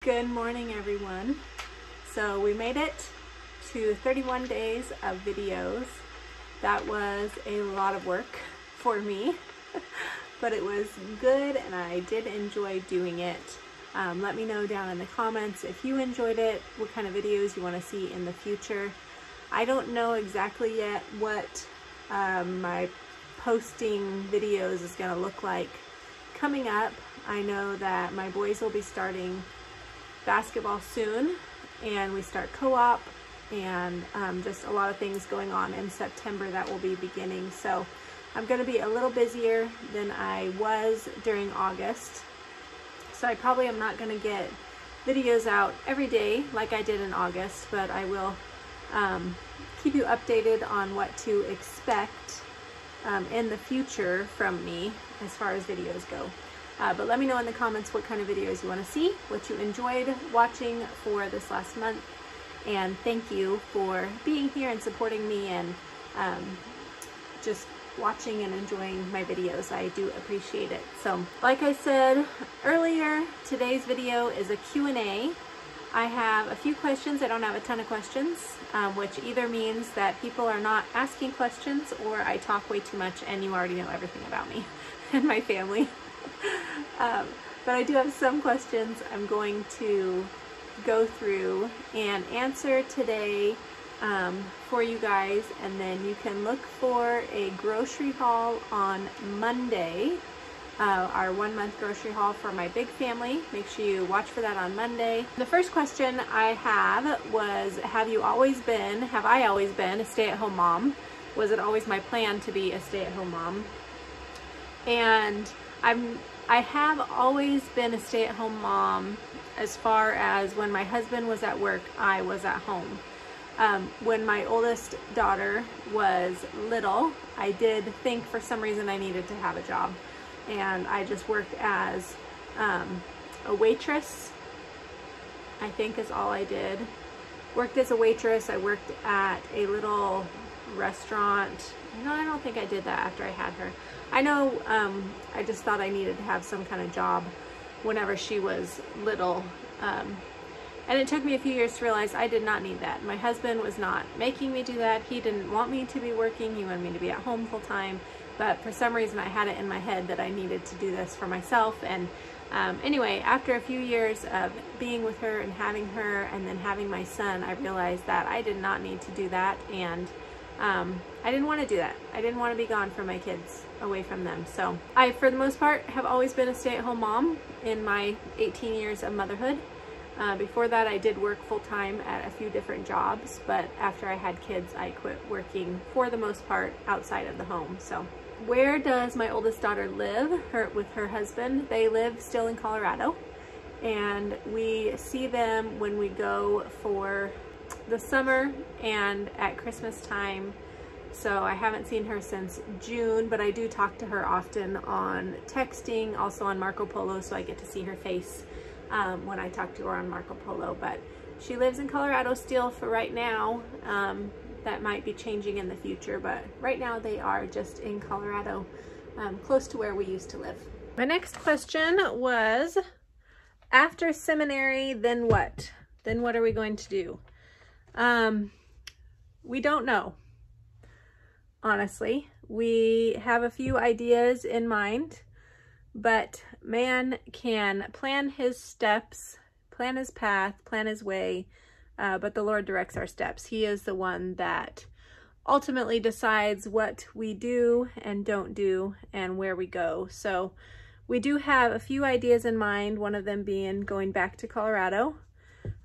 Good morning, everyone. So we made it to 31 days of videos. That was a lot of work for me, but it was good and I did enjoy doing it. Let me know down in the comments if you enjoyed it, what kind of videos you want to see in the future. I don't know exactly yet what my posting videos is going to look like coming up. I know that my boys will be starting basketball soon, and we start co-op, and just a lot of things going on in September that will be beginning. So I'm going to be a little busier than I was during August. So I probably am not going to get videos out every day like I did in August, but I will keep you updated on what to expect in the future from me as far as videos go. But let me know in the comments what kind of videos you want to see, what you enjoyed watching for this last month, and thank you for being here and supporting me and just watching and enjoying my videos. I do appreciate it. So like I said earlier, today's video is a Q&A. I have a few questions. I don't have a ton of questions, which either means that people are not asking questions or I talk way too much and you already know everything about me and my family. But I do have some questions I'm going to go through and answer today for you guys, and then you can look for a grocery haul on Monday, our 1 month grocery haul for my big family. Make sure you watch for that on Monday. The first question I have was, have I always been a stay-at-home mom? Was it always my plan to be a stay-at-home mom? And I have always been a stay-at-home mom as far as when my husband was at work, I was at home. When my oldest daughter was little, I did think for some reason I needed to have a job. And I just worked as a waitress, I think is all I did. Worked as a waitress. I worked at a little restaurant. No, I don't think I did that after I had her. I know I just thought I needed to have some kind of job whenever she was little. And it took me a few years to realize I did not need that. My husband was not making me do that. He didn't want me to be working. He wanted me to be at home full time. But for some reason I had it in my head that I needed to do this for myself. And anyway, after a few years of being with her and then having my son, I realized that I did not need to do that. And I didn't want to do that. I didn't want to be gone from my kids, away from them. So I, for the most part, have always been a stay-at-home mom in my 18 years of motherhood. Before that, I did work full-time at a few different jobs, but after I had kids, I quit working for the most part outside of the home. So where does my oldest daughter live with her husband? They live still in Colorado, and we see them when we go for the summer and at Christmas time. So I haven't seen her since June, but I do talk to her often on texting, also on Marco Polo, so I get to see her face when I talk to her on Marco Polo. But she lives in Colorado still for right now. That might be changing in the future, but right now they are just in Colorado, close to where we used to live. My next question was, after seminary, then what? Then what are we going to do? We don't know. Honestly, we have a few ideas in mind, but man can plan his steps, plan his path, plan his way, but the Lord directs our steps. He is the one that ultimately decides what we do and don't do and where we go. So we do have a few ideas in mind, one of them being going back to Colorado,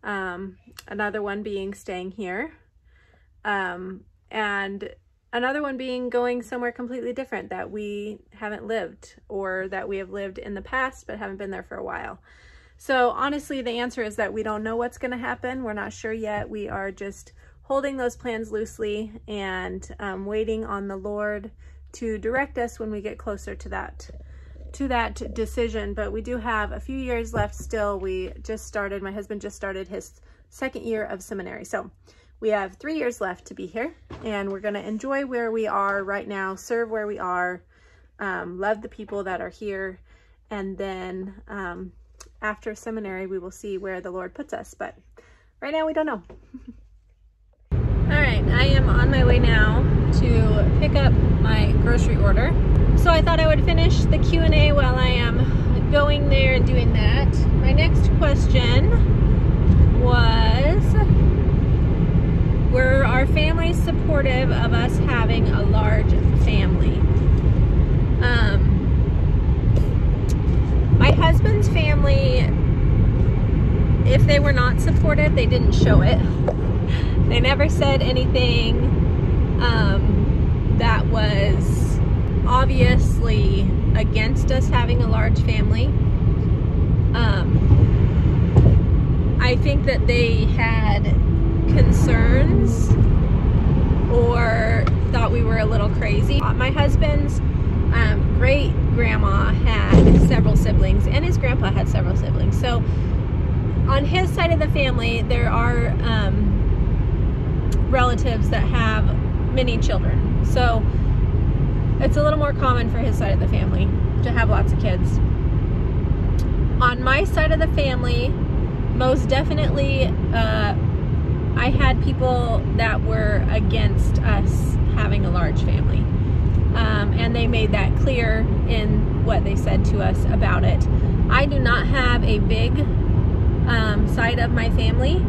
another one being staying here, and another one being going somewhere completely different that we haven't lived, or that we have lived in the past but haven't been there for a while. So honestly, the answer is that we don't know what's going to happen. We're not sure yet. We are just holding those plans loosely and waiting on the Lord to direct us when we get closer to that decision. But we do have a few years left still. My husband just started his second year of seminary. So we have 3 years left to be here, and we're going to enjoy where we are right now, serve where we are, love the people that are here, and then after seminary, we will see where the Lord puts us, but right now we don't know. All right, I am on my way now to pick up my grocery order. So I thought I would finish the Q&A while I am going there and doing that. My next question was, were our families supportive of us having a large family? My husband's family, if they were not supportive, they didn't show it. They never said anything that was obviously against us having a large family. I think that they had concerns or thought we were a little crazy. My husband's great grandma had several siblings, and his grandpa had several siblings. So on his side of the family, there are relatives that have many children. So it's a little more common for his side of the family to have lots of kids. On my side of the family, most definitely, I had people that were against us having a large family. And they made that clear in what they said to us about it. I do not have a big side of my family.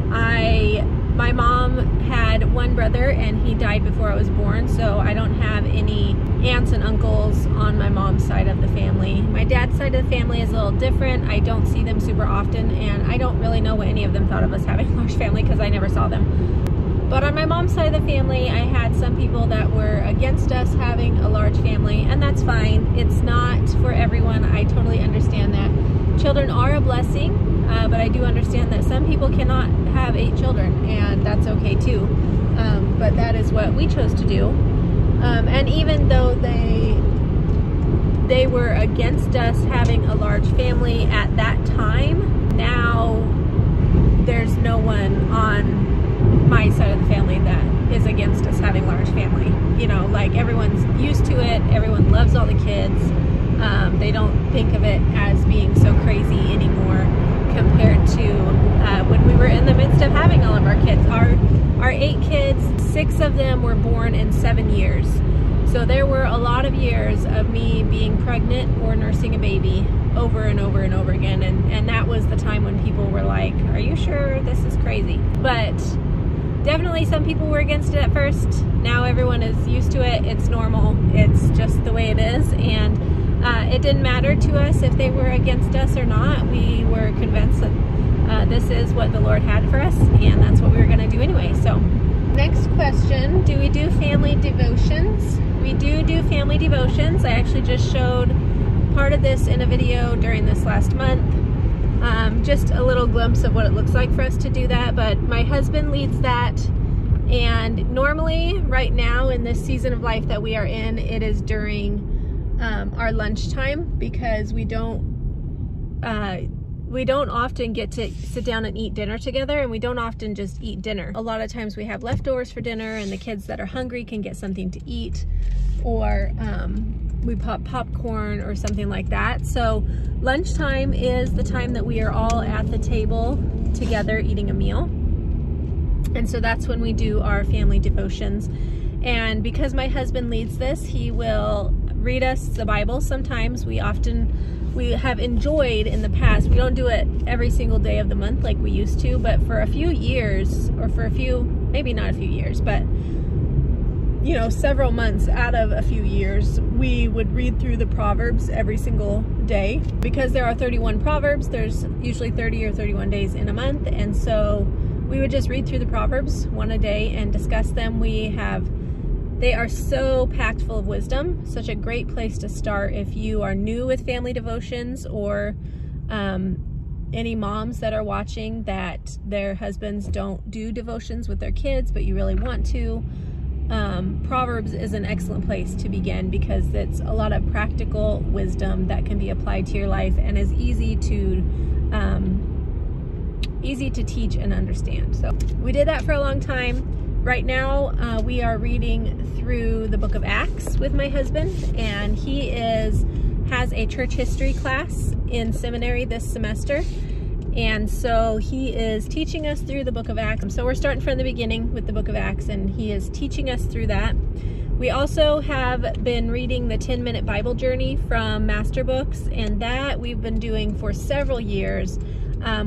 My mom had one brother and he died before I was born, so I don't have any aunts and uncles on my mom's side of the family. My dad's side of the family is a little different. I don't see them super often, and I don't really know what any of them thought of us having a large family because I never saw them. But on my mom's side of the family, I had some people that were against us having a large family, and that's fine. It's not for everyone. I totally understand that. Children are a blessing. But I do understand that some people cannot have 8 children, and that's okay too. But that is what we chose to do. And even though they were against us having a large family at that time, now there's no one on my side of the family that is against us having a large family. You know, like, everyone's used to it. Everyone loves all the kids. They don't think of it as being so crazy anymore compared to when we were in the midst of having all of our kids. Our 8 kids, 6 of them were born in 7 years. So there were a lot of years of me being pregnant or nursing a baby over and over and over again. And that was the time when people were like, are you sure this is crazy? But definitely some people were against it at first. Now everyone is used to it. It's normal. It's just the way it is. And it didn't matter to us if they were against us or not. We were convinced that this is what the Lord had for us, and that's what we were going to do anyway. So, next question, do we do family devotions? We do family devotions. I actually just showed part of this in a video during this last month. Just a little glimpse of what it looks like for us to do that, but my husband leads that. And normally, right now in this season of life that we are in, it is during our lunchtime, because we don't often get to sit down and eat dinner together, and we don't often just eat dinner. A lot of times we have leftovers for dinner, and the kids that are hungry can get something to eat, or we pop popcorn or something like that. So lunchtime is the time that we are all at the table together eating a meal, and so that's when we do our family devotions. And because my husband leads this, he will read us the Bible sometimes. We have enjoyed in the past, we don't do it every single day of the month like we used to, but for a few years, or for a few, maybe not a few years, but you know, several months out of a few years, we would read through the Proverbs every single day. Because there are 31 Proverbs, there's usually 30 or 31 days in a month, and so we would just read through the Proverbs one a day and discuss them. They are so packed full of wisdom. Such a great place to start if you are new with family devotions, or any moms that are watching that their husbands don't do devotions with their kids, but you really want to. Proverbs is an excellent place to begin, because it's a lot of practical wisdom that can be applied to your life and is easy to teach and understand. So we did that for a long time. Right now, we are reading through the book of Acts with my husband, and he is has a church history class in seminary this semester. And so he is teaching us through the book of Acts. So we're starting from the beginning with the book of Acts, and he is teaching us through that. We also have been reading the 10-minute Bible journey from Master Books, and that we've been doing for several years.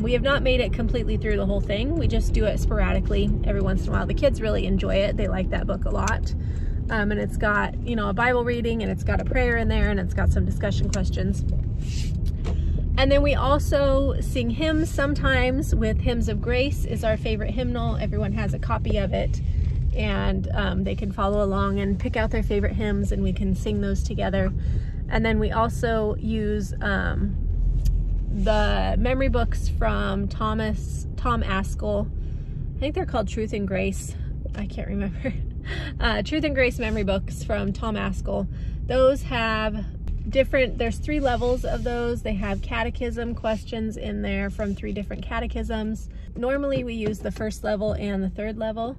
We have not made it completely through the whole thing. We just do it sporadically every once in a while. The kids really enjoy it. They like that book a lot. And it's got, you know, a Bible reading, and it's got a prayer in there, and it's got some discussion questions. And then we also sing hymns sometimes with Hymns of Grace is our favorite hymnal. Everyone has a copy of it, and they can follow along and pick out their favorite hymns, and we can sing those together. And then we also use the memory books from Tom Ascol. I think they're called Truth and Grace. I can't remember. Truth and Grace memory books from Tom Ascol. Those have there's 3 levels of those. They have catechism questions in there from 3 different catechisms. Normally we use the 1st level and the 3rd level.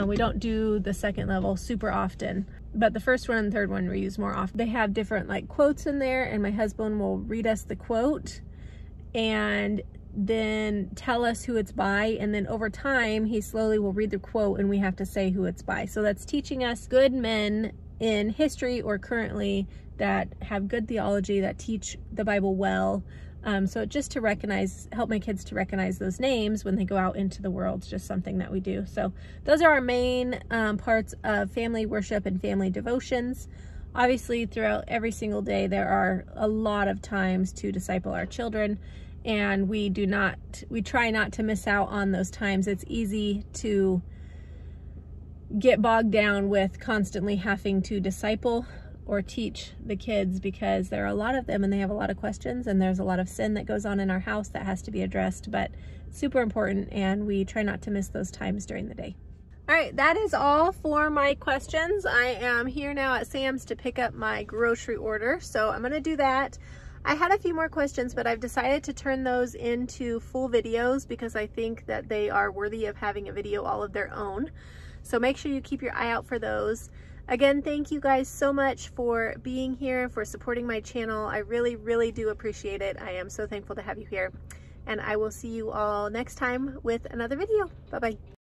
We don't do the 2nd level super often, but the 1st one and 3rd one we use more often. They have different like quotes in there, and my husband will read us the quote and then tell us who it's by, and then over time he slowly will read the quote and we have to say who it's by. So that's teaching us good men in history or currently that have good theology, that teach the Bible well. So just to help my kids to recognize those names when they go out into the world, it's just something that we do. So those are our main parts of family worship and family devotions. Obviously, throughout every single day, there are a lot of times to disciple our children, and we try not to miss out on those times. It's easy to get bogged down with constantly having to disciple or teach the kids because there are a lot of them and they have a lot of questions, and there's a lot of sin that goes on in our house that has to be addressed, but super important, and we try not to miss those times during the day. All right, that is all for my questions. I am here now at Sam's to pick up my grocery order, so I'm gonna do that. I had a few more questions, but I've decided to turn those into full videos because I think that they are worthy of having a video all of their own. So make sure you keep your eye out for those. Again, thank you guys so much for being here and for supporting my channel. I really, really do appreciate it. I am so thankful to have you here. And I will see you all next time with another video. Bye-bye.